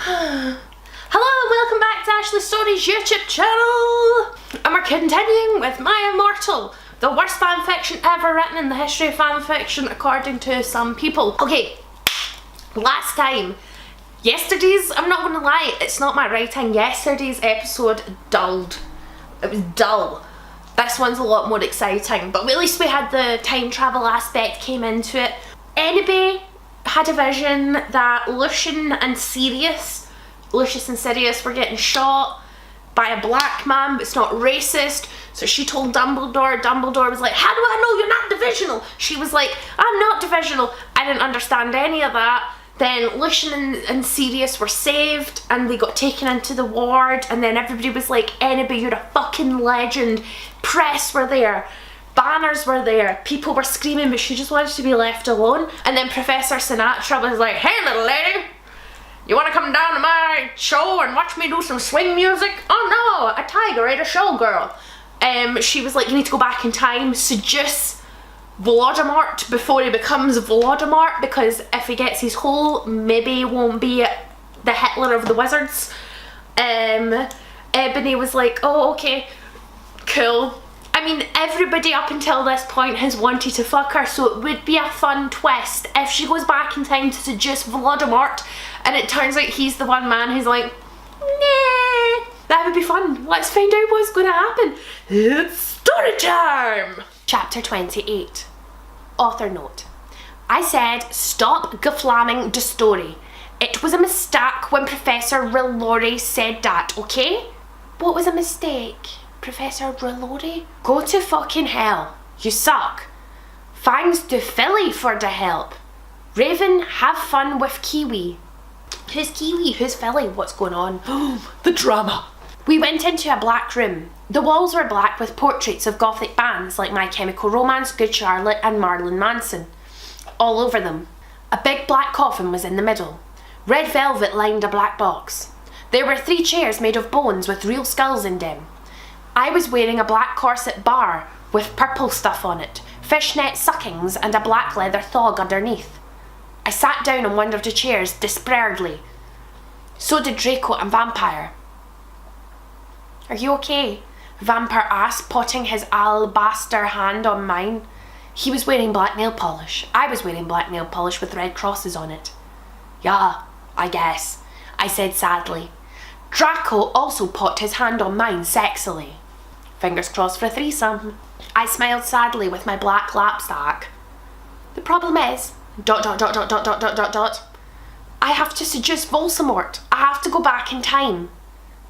Hello and welcome back to Ashley Storrie's YouTube channel! And we're continuing with my Immortal, the worst fanfiction ever written in the history of fanfiction according to some people. Okay, last time, yesterday's, I'm not gonna lie, it's not my writing, yesterday's episode dulled. It was dull. This one's a lot more exciting, but at least we had the time travel aspect came into it. Anybody had a vision that Lucius and Sirius were getting shot by a black man, but it's not racist. So she told Dumbledore. Dumbledore was like, how do I know you're not divisional? She was like, I'm not divisional. I didn't understand any of that. Then Lucius and Sirius were saved and they got taken into the ward, and then everybody was like, Annabelle, you're a fucking legend. Press were there. Banners were there, people were screaming, but she just wanted to be left alone. And then Professor Sinatra was like, hey little lady, you want to come down to my show and watch me do some swing music? Oh no, a tiger ate a showgirl. She was like, you need to go back in time, seduce Voldemort before he becomes Voldemort, because if he gets his hole, maybe he won't be the Hitler of the wizards. Ebony was like, oh okay, cool. I mean, everybody up until this point has wanted to fuck her, so it would be a fun twist if she goes back in time to seduce Voldemort and it turns out he's the one man who's like, nah. That would be fun. Let's find out what's going to happen. It's story time! Chapter 28. Author note. I said, stop geflamming the story. It was a mistake when Professor Relori said that, okay? What was a mistake? Professor Relori? Go to fucking hell. You suck. Thanks to Philly for the help. Raven, have fun with Kiwi. Who's Kiwi? Who's Philly? What's going on? The drama. We went into a black room. The walls were black with portraits of Gothic bands like My Chemical Romance, Good Charlotte and Marilyn Manson all over them. A big black coffin was in the middle. Red velvet lined a black box. There were 3 chairs made of bones with real skulls in them. I was wearing a black corset bar with purple stuff on it, fishnet suckings and a black leather thong underneath. I sat down on one of the chairs despairedly. So did Draco and Vampire. Are you okay? Vampire asked, putting his alabaster hand on mine. He was wearing black nail polish. I was wearing black nail polish with red crosses on it. Yeah, I guess, I said sadly. Draco also put his hand on mine sexily. Fingers crossed for a threesome. I smiled sadly with my black lapsack. The problem is, ... I have to seduce Voldemort. I have to go back in time.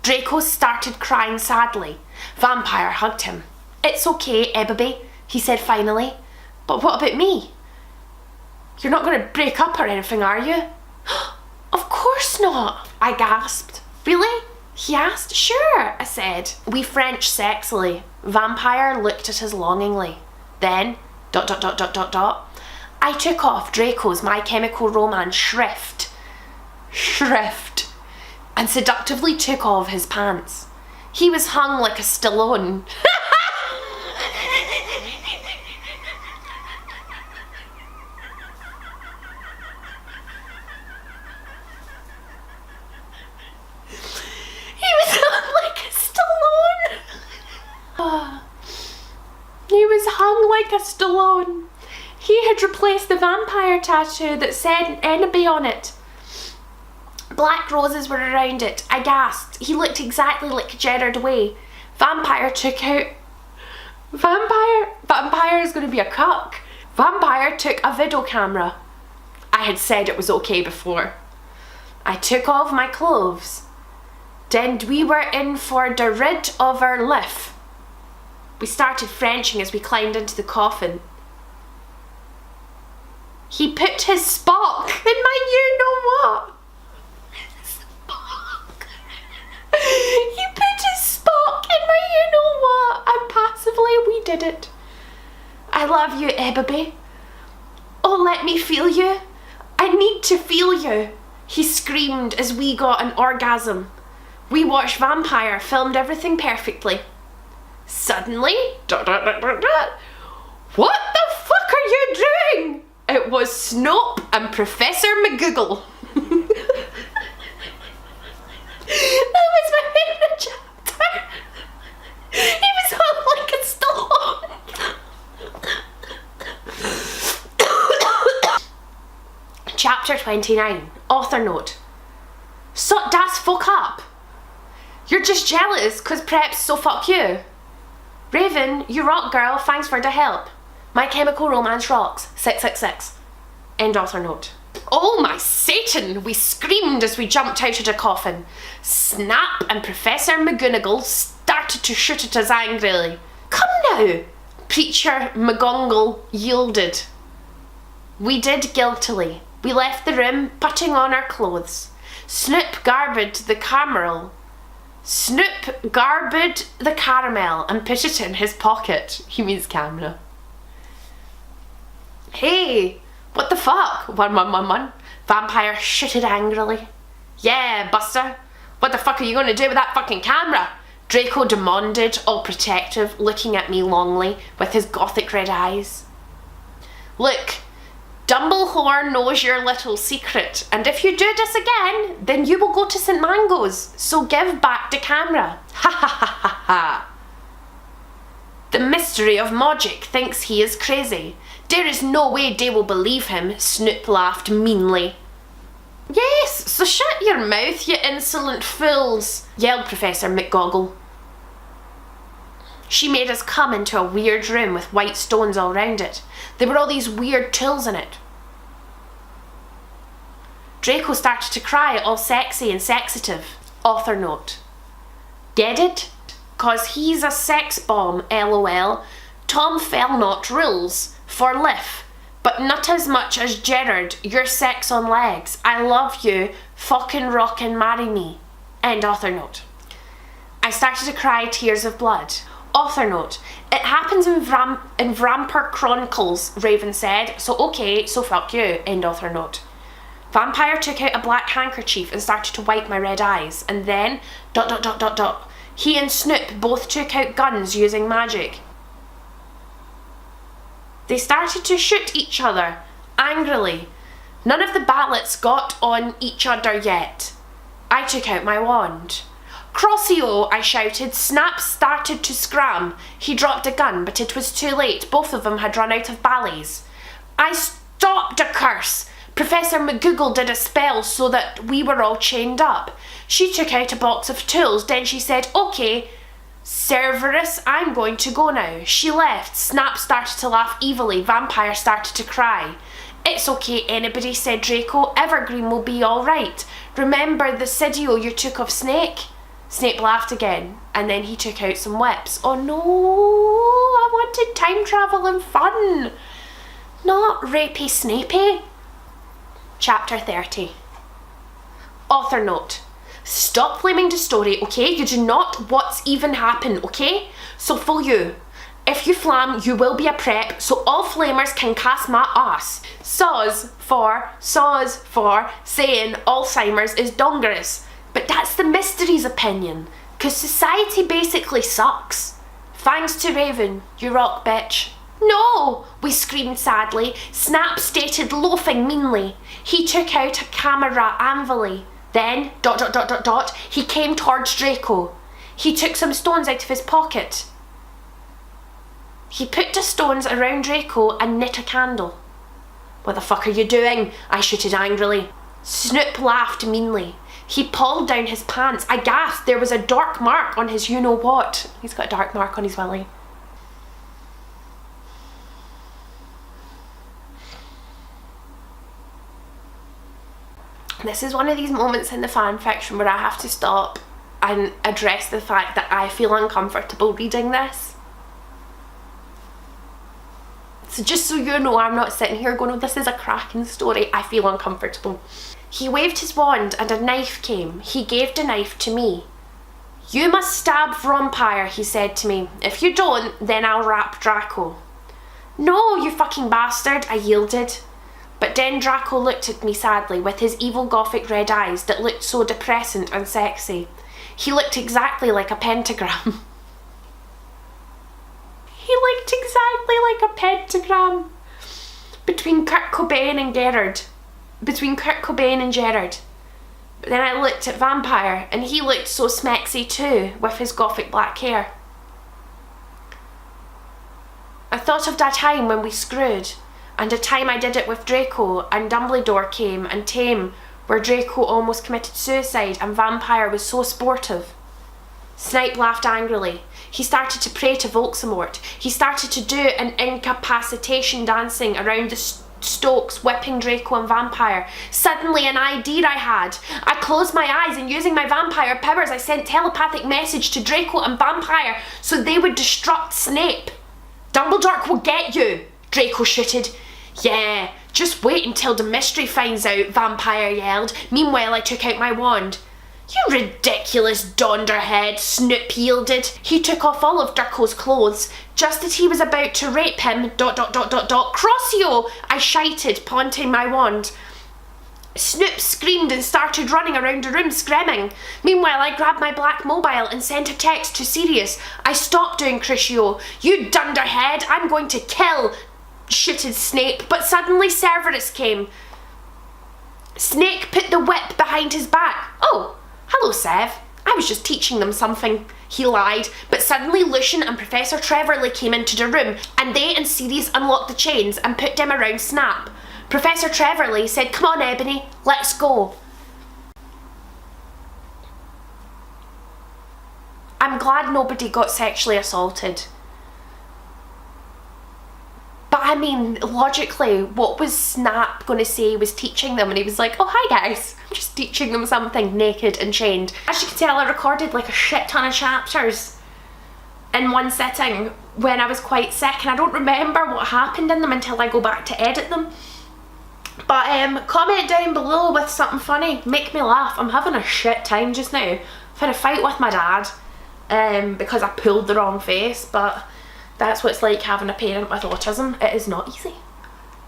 Draco started crying sadly. Vampire hugged him. It's okay, Ebony, he said finally. But what about me? You're not going to break up or anything, are you? Of course not, I gasped. Really? He asked. Sure, I said. We Frenched sexily. Vampire looked at us longingly. Then, ... I took off Draco's My Chemical Romance shrift, and seductively took off his pants. He was hung like a Stallone. He was hung like a Stallone. He had replaced the vampire tattoo that said Enemy on it. Black roses were around it. I gasped. He looked exactly like Gerard Way. Vampire took out... Vampire is going to be a cuck. Vampire took a video camera. I had said it was okay before. I took off my clothes. Then we were in for the rid of our life. We started Frenching as we climbed into the coffin. He put his Spock in my you-know-what. Spock. He put his Spock in my you-know-what, and passively we did it. I love you, Ebony. Oh, let me feel you. I need to feel you. He screamed as we got an orgasm. We watched Vampire, filmed everything perfectly. Suddenly, what the fuck are you doing? It was Snape and Professor McGonagall. Chapter 29. Author note. Shut das fuck up. You're just jealous cause preps, so fuck you. Raven, you rock girl, thanks for the help. My Chemical Romance rocks. 666. End author note. Oh my Satan! We screamed as we jumped out of the coffin. Snap and Professor McGonagall started to shoot at us angrily. Come now! Preacher McGonagall yielded. We did guiltily. We left the room, putting on our clothes. Snoop garbed the caramel and put it in his pocket. He means camera. Hey, what the fuck? 11111. Vampire shouted angrily. Yeah, Buster. What the fuck are you going to do with that fucking camera? Draco demanded, all protective, looking at me longly with his gothic red eyes. Look, Dumbledore knows your little secret, and if you do this again, then you will go to St. Mango's, so give back the camera. Ha ha ha ha ha. The mystery of magic thinks he is crazy. There is no way they will believe him, Snoop laughed meanly. Yes, so shut your mouth, you insolent fools, yelled Professor McGonagall. She made us come into a weird room with white stones all round it. There were all these weird tools in it. Draco started to cry, all sexy and sexative. Author note. Get it? 'Cause he's a sex bomb, lol. Tom Felnot rules, for life. But not as much as Gerard, your sex on legs. I love you, fucking rock and marry me. End author note. I started to cry tears of blood. Author note. It happens in Vampire Chronicles, Raven said, so okay, so fuck you. End author note. Vampire took out a black handkerchief and started to wipe my red eyes, and then ... He and Snoop both took out guns using magic. They started to shoot each other, angrily. None of the ballots got on each other yet. I took out my wand. Crossio, I shouted. Snap started to scram. He dropped a gun, but it was too late. Both of them had run out of ballets. I stopped the curse. Professor McGonagall did a spell so that we were all chained up. She took out a box of tools, then she said, okay, Cerberus, I'm going to go now. She left. Snap started to laugh evilly. Vampire started to cry. It's okay, anybody, said Draco. Evergreen will be alright. Remember the Sidio you took of Snape? Snape laughed again, and then he took out some whips. Oh no, I wanted time travel and fun. Not rapey Snapey. Chapter 30. Author note. Stop blaming the story, okay? You do not what's even happened, okay? So for you, if you flam, you will be a prep, so all flamers can cast my ass. Soz for saying Alzheimer's is dangerous. But that's the mystery's opinion, cause society basically sucks. Thanks to Raven, you rock bitch. No, we screamed sadly. Snap stated loafing meanly. He took out a camera anvily. Then, ... he came towards Draco. He took some stones out of his pocket. He put the stones around Draco and lit a candle. What the fuck are you doing? I shouted angrily. Snoop laughed meanly. He pulled down his pants. I gasped. There was a dark mark on his you-know-what. He's got a dark mark on his willy. This is one of these moments in the fan fiction where I have to stop and address the fact that I feel uncomfortable reading this. So just so you know, I'm not sitting here going, oh, this is a cracking story. I feel uncomfortable. He waved his wand and a knife came. He gave the knife to me. You must stab Vampire, he said to me. If you don't, then I'll rap Draco. No, you fucking bastard, I yielded. But then Draco looked at me sadly with his evil gothic red eyes that looked so depressant and sexy. He looked exactly like a pentagram. He looked exactly like a pentagram. Between Kurt Cobain and Gerard. But then I looked at Vampire and he looked so smexy too with his gothic black hair. I thought of that time when we screwed. and a time I did it with Draco, and Dumbledore came, and Tame, where Draco almost committed suicide and Vampire was so sportive. Snape laughed angrily. He started to pray to Voldemort. He started to do an incapacitation dancing around the Stokes, whipping Draco and Vampire. Suddenly an idea I had. I closed my eyes and using my vampire powers I sent telepathic message to Draco and Vampire so they would destruct Snape. Dumbledore will get you, Draco shouted. Yeah, just wait until the mystery finds out, Vampire yelled. Meanwhile I took out my wand. You ridiculous dunderhead, Snoop yielded. He took off all of Draco's clothes. Just as he was about to rape him, ... Crossio! I shouted, pointing my wand. Snoop screamed and started running around the room screaming. Meanwhile, I grabbed my black mobile and sent a text to Sirius. I stopped doing Crucio. You dunderhead, I'm going to kill, shouted Snape, but suddenly Cerberus came. Snake put the whip behind his back. Oh, hello, Sev. I was just teaching them something, he lied, but suddenly Lucian and Professor Trevor came into the room and they and Sirius unlocked the chains and put them around Snap. Professor Trevor said, come on, Ebony, let's go. I'm glad nobody got sexually assaulted. But I mean, logically, what was Snap going to say he was teaching them? And he was like, oh, hi guys, I'm just teaching them something naked and chained. As you can tell, I recorded like a shit ton of chapters in one sitting when I was quite sick, and I don't remember what happened in them until I go back to edit them. But comment down below with something funny, make me laugh. I'm having a shit time just now. I've had a fight with my dad because I pulled the wrong face, but that's what it's like having a parent with autism. It is not easy.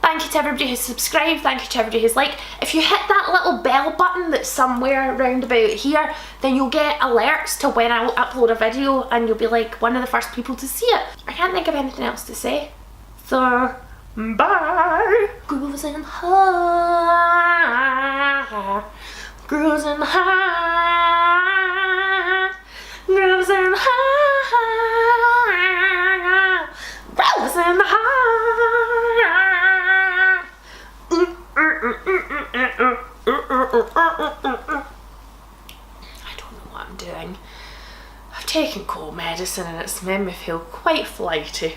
Thank you to everybody who's subscribed, thank you to everybody who's liked. If you hit that little bell button that's somewhere around about here, then you'll get alerts to when I upload a video and you'll be like one of the first people to see it. I can't think of anything else to say. So, bye! Grooves and high, grooves and high, grooves and high, grooves and high. I don't know what I'm doing. I've taken cold medicine and it's made me feel quite flighty.